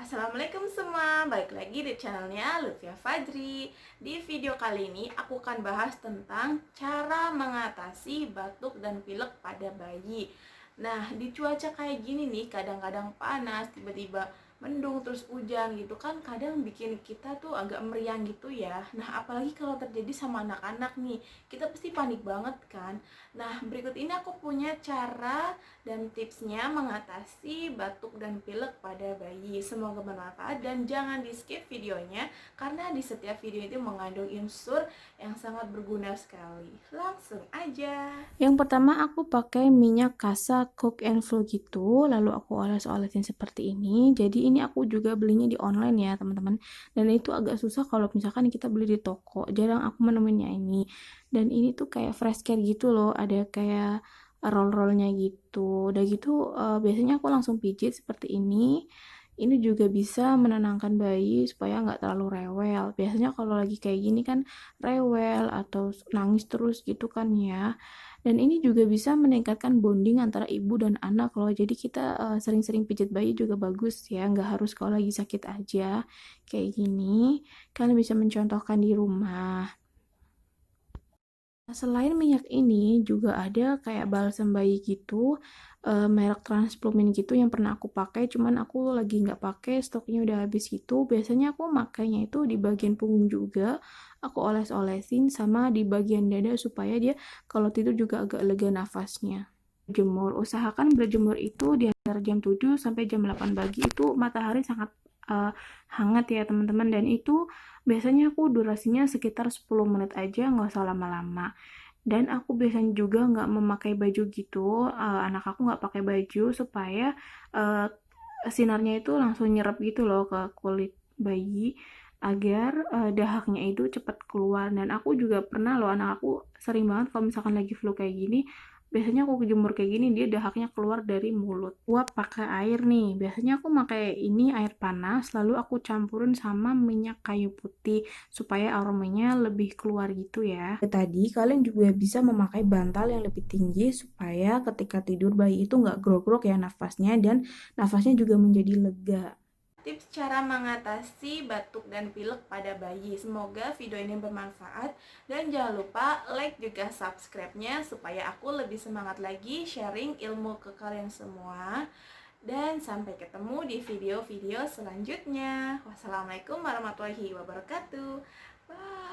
Assalamualaikum semua, balik lagi di channelnya Lutfia Fajri. Di video kali ini aku akan bahas tentang cara mengatasi batuk dan pilek pada bayi. Nah, di cuaca kayak gini nih, kadang-kadang panas, tiba-tiba mendung, terus hujan gitu kan, kadang bikin kita tuh agak meriang gitu ya. Nah, apalagi kalau terjadi sama anak-anak nih, kita pasti panik banget kan. Nah, berikut ini aku punya cara dan tipsnya mengatasi batuk dan pilek pada bayi. Semoga bermanfaat dan jangan di skip videonya karena di setiap video itu mengandung unsur yang sangat berguna sekali. Langsung aja. Yang pertama aku pakai minyak kasa Cook and Flow gitu, lalu aku oles-olesin seperti ini. Jadi ini aku juga belinya di online ya teman-teman. Dan itu agak susah kalau misalkan kita beli di toko. Jarang aku menemuinya ini. Dan ini tuh kayak fresh care gitu loh, ada kayak roll-rollnya gitu. Udah gitu biasanya aku langsung pijit seperti ini. Ini juga bisa menenangkan bayi supaya nggak terlalu rewel. Biasanya kalau lagi kayak gini kan rewel atau nangis terus gitu kan ya. Dan ini juga bisa meningkatkan bonding antara ibu dan anak loh. Jadi kita sering-sering pijat bayi juga bagus ya. Nggak harus kalau lagi sakit aja. Kayak gini, kalian bisa mencontohkan di rumah. Nah, selain minyak ini juga ada kayak balsam bayi gitu, merek Transplumin gitu yang pernah aku pakai, cuman aku lagi nggak pakai, stoknya udah habis gitu. Biasanya aku makainya itu di bagian punggung juga, aku oles-olesin sama di bagian dada supaya dia kalau tidur juga agak lega nafasnya. Jemur, usahakan berjemur itu di antara jam 7 sampai jam 8 pagi itu matahari sangat eh, hangat ya teman-teman, dan itu biasanya aku durasinya sekitar 10 menit aja, nggak usah lama-lama. Dan aku biasanya juga nggak memakai baju gitu, anak aku nggak pakai baju supaya eh, sinarnya itu langsung nyerap gitu loh ke kulit bayi agar dahaknya itu cepat keluar. Dan aku juga pernah loh, anak aku sering banget kalau misalkan lagi flu kayak gini, biasanya aku kejemur kayak gini dia dahaknya keluar dari mulut. Uap pakai air nih, biasanya aku pakai ini air panas lalu aku campurin sama minyak kayu putih supaya aromanya lebih keluar gitu ya. Tadi kalian juga bisa memakai bantal yang lebih tinggi supaya ketika tidur bayi itu nggak grog-grog ya nafasnya, dan nafasnya juga menjadi lega. Tips cara mengatasi batuk dan pilek pada bayi. Semoga video ini bermanfaat dan jangan lupa like juga subscribe-nya supaya aku lebih semangat lagi sharing ilmu ke kalian semua. Dan sampai ketemu di video-video selanjutnya. Wassalamualaikum warahmatullahi wabarakatuh. Bye.